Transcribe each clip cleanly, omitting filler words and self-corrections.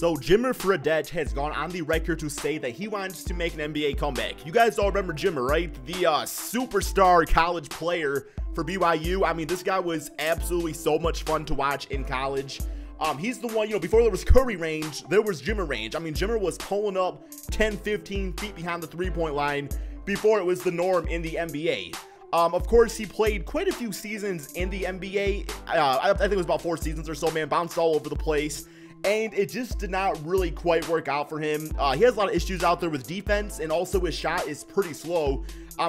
So Jimmer Fredette has gone on the record to say that he wants to make an NBA comeback. You guys all remember Jimmer, right? The superstar college player for BYU. I mean, this guy was absolutely so much fun to watch in college. He's the one, before there was Curry range, there was Jimmer range. I mean, Jimmer was pulling up 10, 15 feet behind the three-point line before it was the norm in the NBA. Of course, he played quite a few seasons in the NBA. I think it was about 4 seasons or so, man. Bounced all over the place. And it just did not really quite work out for him. He has a lot of issues out there with defense, and also his shot is pretty slow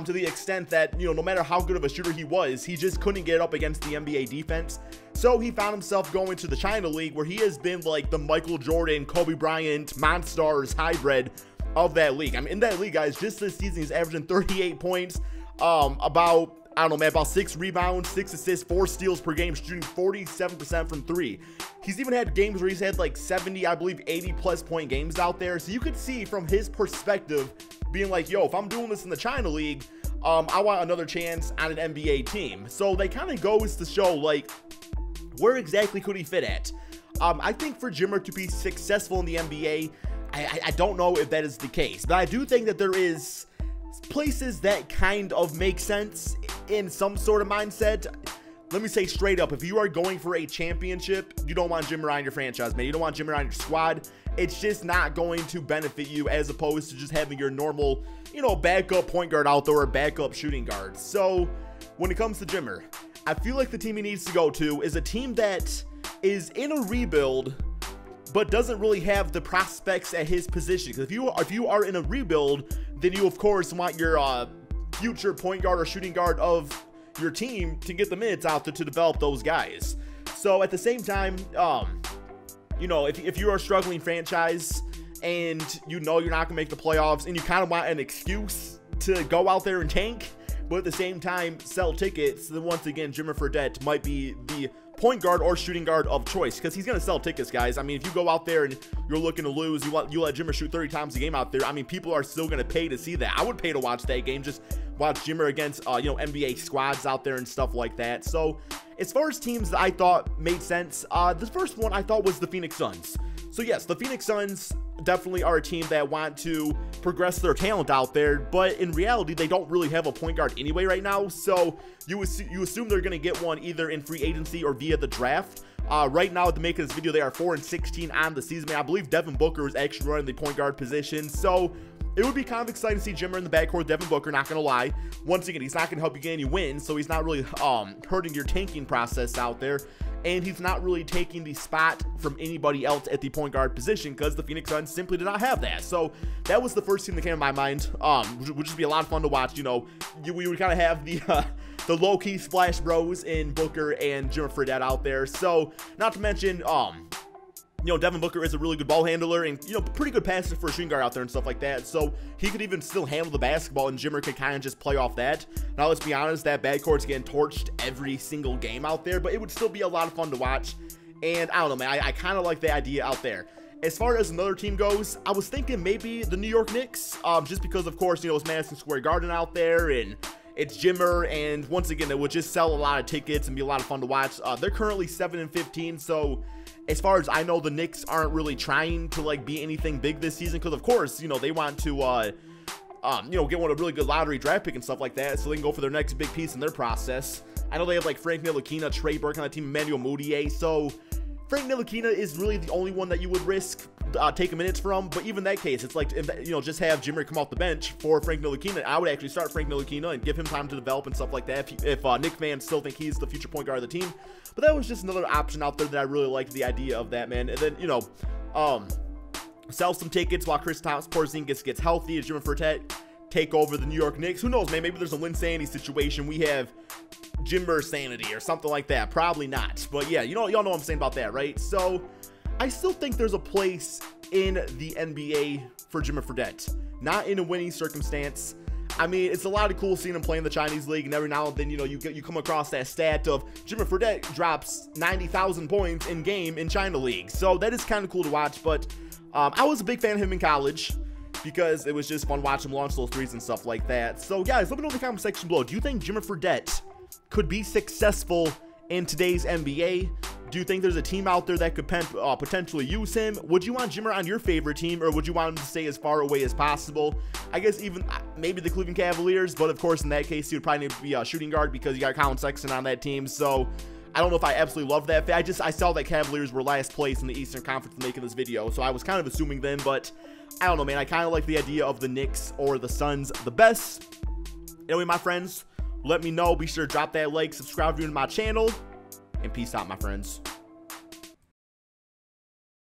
to the extent that, no matter how good of a shooter he was, he just couldn't get up against the NBA defense. So he found himself going to the China League, where he has been like the Michael Jordan, Kobe Bryant, Monstars hybrid of that league. I mean, in that league, guys, just this season, he's averaging 38 points, about 6 rebounds, 6 assists, 4 steals per game, shooting 47% from 3. He's even had games where he's had like 70, I believe 80 plus point games out there. So you could see from his perspective being like, yo, if I'm doing this in the China League, I want another chance on an NBA team. So that kind of goes to show, like, where exactly could he fit at? I think for Jimmer to be successful in the NBA, I don't know if that is the case, but I do think that there is places that kind of make sense in some sort of mindset. Let me say straight up, if you are going for a championship, you don't want Jimmer on your franchise, man. You don't want Jimmer on your squad. It's just not going to benefit you, as opposed to just having your normal, backup point guard out there or backup shooting guard. So when it comes to Jimmer, I feel like the team he needs to go to is a team that is in a rebuild but doesn't really have the prospects at his position. Because if you are in a rebuild, then you of course want your future point guard or shooting guard of your team to get the minutes out there to develop those guys. So at the same time, if you are a struggling franchise and you're not gonna make the playoffs and you kind of want an excuse to go out there and tank, but at the same time sell tickets, then once again Jimmer Fredette might be the point guard or shooting guard of choice, because he's going to sell tickets, guys. I mean, if you go out there and you're looking to lose, you let Jimmer shoot 30 times a game out there, I mean, people are still going to pay to see that. I would pay to watch that game, just watch Jimmer against NBA squads out there and stuff like that. So as far as teams that I thought made sense, the first one I thought was the Phoenix Suns. So yes, the Phoenix Suns definitely are a team that want to progress their talent out there, but in reality, they don't really have a point guard anyway right now. So you assume they're going to get one either in free agency or via the draft. Right now, at the making of this video, they are 4-16 on the season. I believe Devin Booker is actually running the point guard position. So it would be kind of exciting to see Jimmer in the backcourt. Devin Booker, not going to lie. Once again, he's not going to help you get any wins, so he's not really hurting your tanking process out there. And he's not really taking the spot from anybody else at the point guard position, because the Phoenix Suns simply did not have that. So that was the first team that came to my mind, which would just be a lot of fun to watch. We would kind of have the low-key Splash Bros in Booker and Jimmer Fredette out there. So not to mention, Devin Booker is a really good ball handler and, pretty good passer for a shooting guard out there and stuff like that. So he could even still handle the basketball, and Jimmer could kind of just play off that. Now, let's be honest, that backcourt's getting torched every single game out there, but it would still be a lot of fun to watch. And I don't know, man, I kind of like the idea out there. As far as another team goes, I was thinking maybe the New York Knicks, just because, of course, it's Madison Square Garden out there, and it's Jimmer, and once again, it would just sell a lot of tickets and be a lot of fun to watch. They're currently 7-15, so as far as I know, the Knicks aren't really trying to be anything big this season, because of course, they want to get one a really good lottery draft pick and stuff like that, so they can go for their next big piece in their process. I know they have Frank Ntilikina, Trey Burke on the team, Emmanuel Mudiay, so Frank Ntilikina is really the only one that you would risk taking minutes from. But even that case, it's like, just have Jimmer come off the bench for Frank Ntilikina. I would actually start Frank Ntilikina and give him time to develop and stuff like that if Knick fans still think he's the future point guard of the team. But that was just another option out there that I really liked the idea of that, man. And then, sell some tickets while Kristaps Porzingis gets healthy, as Jimmer Fredette take over the New York Knicks. Who knows, man? Maybe there's a Lynn Sandy situation. We have Jimmer sanity or something like that. Probably not. But yeah, y'all know what I'm saying about that, right? So I still think there's a place in the NBA for Jimmer Fredette. Not in a winning circumstance. I mean, it's a lot of cool seeing him play in the Chinese league, and every now and then, you come across that stat of Jimmer Fredette drops 90,000 points in game in China league. So that is kind of cool to watch, but I was a big fan of him in college because it was just fun watching him launch those threes and stuff like that. So guys, let me know in the comment section below. Do you think Jimmer Fredette could be successful in today's NBA? Do you think there's a team out there that could potentially use him? Would you want Jimmer on your favorite team, or would you want him to stay as far away as possible? I guess even maybe the Cleveland Cavaliers, but of course in that case he would probably need to be a shooting guard because you got Colin Sexton on that team. So I don't know if I absolutely love that. I saw that Cavaliers were last place in the Eastern Conference making this video, so I was kind of assuming them, but I don't know, man. I kind of like the idea of the Knicks or the Suns the best. Anyway, my friends, let me know. Be sure to drop that like, subscribe to my channel, and peace out, my friends.